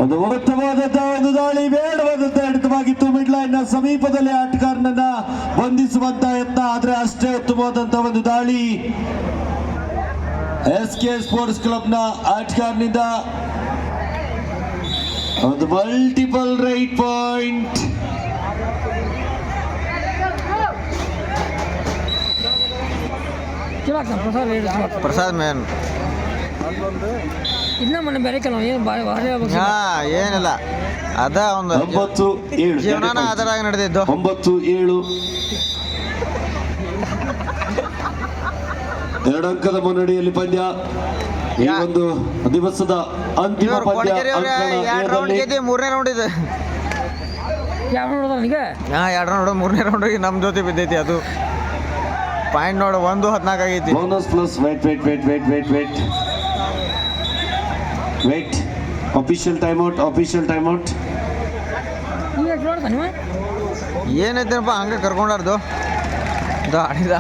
ಒಂದು ಉತ್ತಮವಾದಂತಹ ಒಂದು ದಾಳಿ, ಬೇಡವಾದಂತಹ ಹಿಡಿತವಾಗಿತ್ತು. ಮಿಡ್ ಲೈನ್ ನ ಸಮೀಪದಲ್ಲಿ ಆಟಗಾರನನ್ನ ಬಂಧಿಸುವಂತ ಯತ್ನ, ಆದ್ರೆ ಅಷ್ಟೇ ಉತ್ತಮವಾದಂತಹ ಒಂದು ದಾಳಿ SK ಸ್ಪೋರ್ಟ್ಸ್ ಕ್ಲಬ್ ನ ಆಟಗಾರನಿಂದ. ಒಂದು multiple right point. Prasad main ಇನ್ನ ಮೊನ್ನೆ ಬೇರೆ ಕೆಲವು ಏನು ಏನಿಲ್ಲ, ಅದ ಒಂದು 9-7 ಜೀವನ ಅದರಾಗ ನಡೆದಿದ್ದು. 9-7 2 ಅಂಕದ ಮುನ್ನಡೆಯಲ್ಲಿ ಪಂದ್ಯ. ಈ ಒಂದು ದಿವಸದ ಅಂತಿಮ ಪಂದ್ಯ. ಮೂರನೇ ರೌಂಡ್ ಇದೆ. ಯಾವ ನನಗೆ 2 ರೌಂಡ್ ಮೂರನೇ ರೌಂಡ್ ನಮ್ಮ ಜೊತೆ ಬಿದ್ದೈತಿ. ಅದು ಪಾಯಿಂಟ್ ನೋಡು 1-14 ಆಗೈತಿ. Bonus plus wait. Official time out. ಏನೈತೇನಪ್ಪ ಹಂಗೆ ಕರ್ಕೊಂಡಾರ್ದು ಆಡಿದ.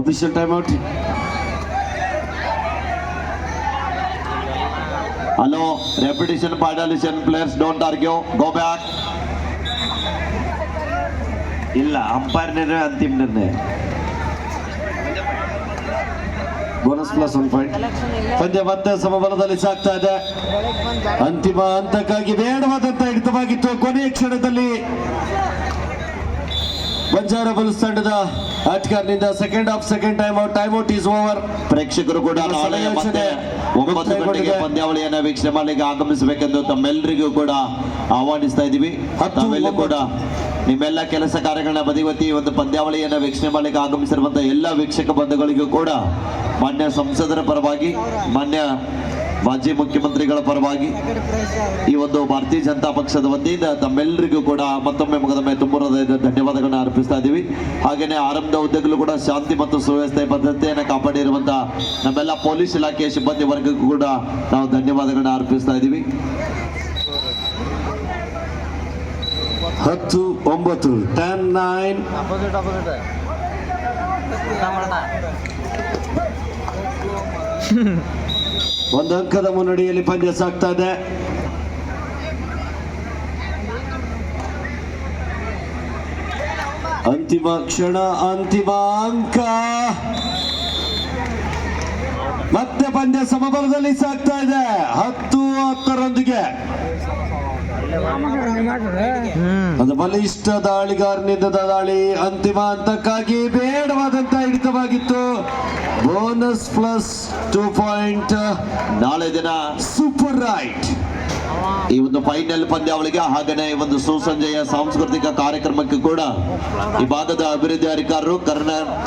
Official time out. Hello, repetition, participation, players don't argue, go back. ಇಲ್ಲ, ಅಂಪೈರ್ ನಿರ್ಣಯ ಅಂತಿಮ ನಿರ್ಣಯ. Bonus plus 1 point. ಪಂದ್ಯ ಮತ್ತೆ ಸಮಬಲದಲ್ಲಿ ಸಾಗ್ತಾ ಇದೆ. ಅಂತಿಮ ಹಂತಕ್ಕಾಗಿ ಬೇಡವಾದಂತ ಹಿಡಿತವಾಗಿತ್ತು. ಕೊನೆಯ ಕ್ಷಣದಲ್ಲಿ ಬಂಜಾರ ಬುಲ್ಸ್ ತಂಡದ ಆಟಗಾರನಿಂದ second time out is over. ಪ್ರೇಕ್ಷಕರು ಕೂಡ ನಾಳೆ ಮತ್ತೆ 9 ಗಂಟೆಗೆ ಪಂದ್ಯಾವಳಿಯನ್ನ ವೀಕ್ಷಣೆ ಮಾಡಲಿಕ್ಕೆ ಆಗಮಿಸಬೇಕೆಂದು ತಮ್ಮೆಲ್ಲರಿಗೂ ಕೂಡ ಆಹ್ವಾನಿಸ್ತಾ ಇದ್ದೀವಿ. ತಾವೆಲ್ಲೂ ಕೂಡ ನಿಮ್ಮೆಲ್ಲ ಕೆಲಸ ಕಾರ್ಯಗಳನ್ನ ಬದಿಗೊತ್ತಿ ಒಂದು ಪಂದ್ಯಾವಳಿಯನ್ನ ವೀಕ್ಷಣೆ ಮಾಡಲಿಕ್ಕೆ ಆಗಮಿಸಿರುವಂತಹ ಎಲ್ಲ ವೀಕ್ಷಕ ಬಂಧುಗಳಿಗೂ ಕೂಡ ಮಾನ್ಯ ಸಂಸದರ ಪರವಾಗಿ, ಮಾನ್ಯ ಮಾಜಿ ಮುಖ್ಯಮಂತ್ರಿಗಳ ಪರವಾಗಿ, ಈ ಒಂದು ಭಾರತೀಯ ಜನತಾ ಪಕ್ಷದ ವತಿಯಿಂದ ತಮ್ಮೆಲ್ಲರಿಗೂ ಕೂಡ ಮತ್ತೊಮ್ಮೆ ಮುಗದೊಮ್ಮೆ ತುಂಬ ಹೃದಯದ ಧನ್ಯವಾದಗಳನ್ನ ಅರ್ಪಿಸ್ತಾ ಇದ್ದೀವಿ. ಹಾಗೆಯೇ ಆರಂಭದ ಹುದ್ದೆಗಳು ಕೂಡ ಶಾಂತಿ ಮತ್ತು ಸುವ್ಯವಸ್ಥೆ ಭದ್ರತೆಯನ್ನು ಕಾಪಾಡಿರುವಂತಹ ನಮ್ಮೆಲ್ಲ ಪೊಲೀಸ್ ಇಲಾಖೆಯ ಸಿಬ್ಬಂದಿ ವರ್ಗಕ್ಕೂ ಕೂಡ ನಾವು ಧನ್ಯವಾದಗಳನ್ನ ಅರ್ಪಿಸ್ತಾ ಇದ್ದೀವಿ. 10-9 10-9 ಒಂದು ಅಂಕದ ಮುನ್ನಡೆಯಲ್ಲಿ ಪಂದ್ಯ ಸಾಗ್ತಾ ಇದೆ. ಅಂತಿಮ ಕ್ಷಣ, ಅಂತಿಮ ಅಂಕ. ಮತ್ತೆ ಪಂದ್ಯ ಸಮಬಲದಲ್ಲಿ ಸಾಗ್ತಾ ಇದೆ. 10-10 ಅದು ಬಲಿಷ್ಠ ದಾಳಿಗಾರನಿಂದ ದಾಳಿ. ಅಂತಿಮ ಹಂತಕ್ಕಾಗಿ ಬೇಡವಾದಂತ ಹಿಡಿತವಾಗಿತ್ತು. Bonus plus 2 point. ನಾಳೆ ದಿನ ಸೂಪರ್ ರೈಟ್ ಈ ಒಂದು ಫೈನಲ್ ಪಂದ್ಯಾವಳಿಗೆ, ಹಾಗೆಯೇ ಈ ಒಂದು ಸುಸಂಜೆಯ ಸಾಂಸ್ಕೃತಿಕ ಕಾರ್ಯಕ್ರಮಕ್ಕೆ ಕೂಡ ಈ ಭಾಗದ ಅಭಿವೃದ್ಧಿ ಅಧಿಕಾರರು,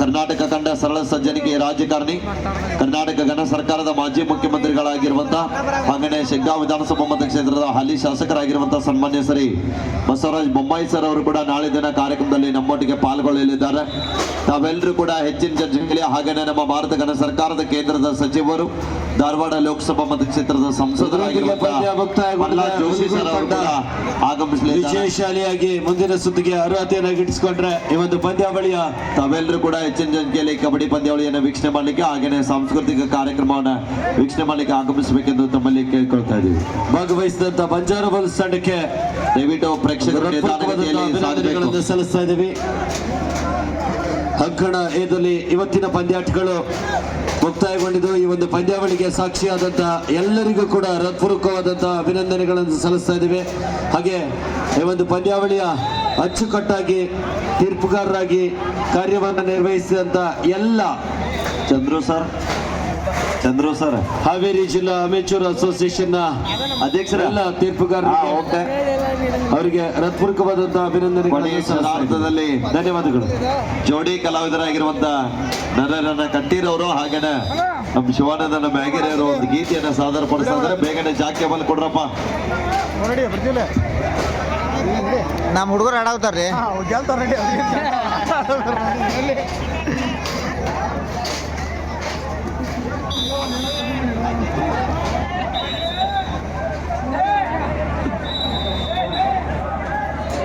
ಕರ್ನಾಟಕ ಕಂಡ ಸರಳ ಸಜ್ಜನಿಕೆ ರಾಜಕಾರಣಿ, ಕರ್ನಾಟಕ ಘನ ಸರ್ಕಾರದ ಮಾಜಿ ಮುಖ್ಯಮಂತ್ರಿಗಳಾಗಿರುವಂತಹ, ಹಾಗೆಯೇ ಶಿಗ್ಗಾಂವ್ ವಿಧಾನಸಭಾ ಮತಕ್ಷೇತ್ರದ ಹಾಲಿ ಶಾಸಕರಾಗಿರುವಂತಹ ಸನ್ಮಾನ್ಯ ಶ್ರೀ ಬಸವರಾಜ ಬೊಮ್ಮಾಯಿ ಸರ್ ಅವರು ಕೂಡ ನಾಳೆ ದಿನ ಕಾರ್ಯಕ್ರಮದಲ್ಲಿ ನಮ್ಮೊಟ್ಟಿಗೆ ಪಾಲ್ಗೊಳ್ಳಲಿದ್ದಾರೆ. ತಾವೆಲ್ಲರೂ ಕೂಡ ಹೆಚ್ಚಿನ ಜನಸಂಖ್ಯೆಯಲ್ಲಿ, ಹಾಗೆಯೇ ನಮ್ಮ ಭಾರತ ಘನ ಸರ್ಕಾರದ ಕೇಂದ್ರದ ಸಚಿವರು, ಧಾರವಾಡ ಲೋಕಸಭಾ ಮತಕ್ಷೇತ್ರದ ಸಂಸದರಾಗಿರುವಂತಹ ಜೋಶಿ ಸರ್ ಅವರು ಆಗಮಿಸಲಿದ್ದಾರೆ. ವಿಶೇಷಾಲಿಯಾಗಿ ಮುಂದಿನ ಸುತ್ತಿಗೆ ಅರ್ಹತೆಯನ್ನು ಗಿಟ್ಟಿಸಿಕೊಂಡ್ರೆ ಈ ಒಂದು ಪಂದ್ಯಾವಳಿಯ ತಾವೆಲ್ಲರೂ ಕೂಡ ಹೆಚ್ಚಿನ ಸಂಖ್ಯೆಯಲ್ಲಿ ಕಬಡ್ಡಿ ಪಂದ್ಯಾವಳಿಯನ್ನು ವೀಕ್ಷಣೆ ಮಾಡಲಿಕ್ಕೆ, ಹಾಗೆಯೇ ಸಾಂಸ್ಕೃತಿಕ ಕಾರ್ಯಕ್ರಮವನ್ನು ವೀಕ್ಷಣೆ ಮಾಡಲಿಕ್ಕೆ ಆಗಮಿಸಬೇಕೆಂದು ತಮ್ಮಲ್ಲಿ ಕೇಳ್ಕೊಳ್ತಾ ಇದ್ದೀವಿ. ಭಾಗವಹಿಸಿದಂತ ಬಂಜಾರ ಬುಲ್ಸ್ ತಂಡಕ್ಕೆ ದಯವಿಟ್ಟು ಪ್ರೇಕ್ಷಕರು ಸಲ್ಲಿಸ್ತಾ ಇದ್ದೀವಿ. ಅಂಕಣ ಎದಲ್ಲಿ ಇವತ್ತಿನ ಪಂದ್ಯಾಟಗಳು ಮುಕ್ತಾಯಗೊಂಡಿದ್ದು. ಈ ಒಂದು ಪಂದ್ಯಾವಳಿಗೆ ಸಾಕ್ಷಿಯಾದಂತಹ ಎಲ್ಲರಿಗೂ ಕೂಡ ಹೃತ್ಪೂರ್ವಕವಾದಂತಹ ಅಭಿನಂದನೆಗಳನ್ನು ಸಲ್ಲಿಸ್ತಾ ಇದ್ದೇವೆ. ಹಾಗೆ ಈ ಒಂದು ಪಂದ್ಯಾವಳಿಯ ಅಚ್ಚುಕಟ್ಟಾಗಿ ತೀರ್ಪುಗಾರರಾಗಿ ಕಾರ್ಯವನ್ನು ನಿರ್ವಹಿಸಿದಂತ ಎಲ್ಲ ಚಂದ್ರು ಸರ್ ಹಾವೇರಿ ಜಿಲ್ಲಾ ಅಮೆಚೂರ್ ಅಸೋಸಿಯೇಷನ್ ಅಧ್ಯಕ್ಷರೆಲ್ಲ ತೀರ್ಪುಗಾರರಿಗೆ ಅವರಿಗೆ ಹೃತ್ಪೂರ್ವಕವಾದಂತಹ ಅಭಿನಂದನೆಗಳಲ್ಲಿ ಧನ್ಯವಾದಗಳು. ಜೋಡಿ ಕಲಾವಿದರಾಗಿರುವಂತಹ ನರರನ್ನ ಕಟ್ಟೀರವರು, ಹಾಗೇನೆ ನಮ್ಮ ಶಿವಾನಂದನ ಬ್ಯಾಗೇರಿಯವರು ಒಂದು ಗೀತೆಯನ್ನು ಸಾದರ ಪಡಿಸ್ತಾ ಇದ್ದಾರೆ. ಬೇಗನೆ ಜಾಕೆ ಬಲ್ ಕೊಡ್ರಪ್ಪ. ನಮ್ಮ ಹುಡುಗರು ಆಡಾವ್ತಾರ್ರಿ.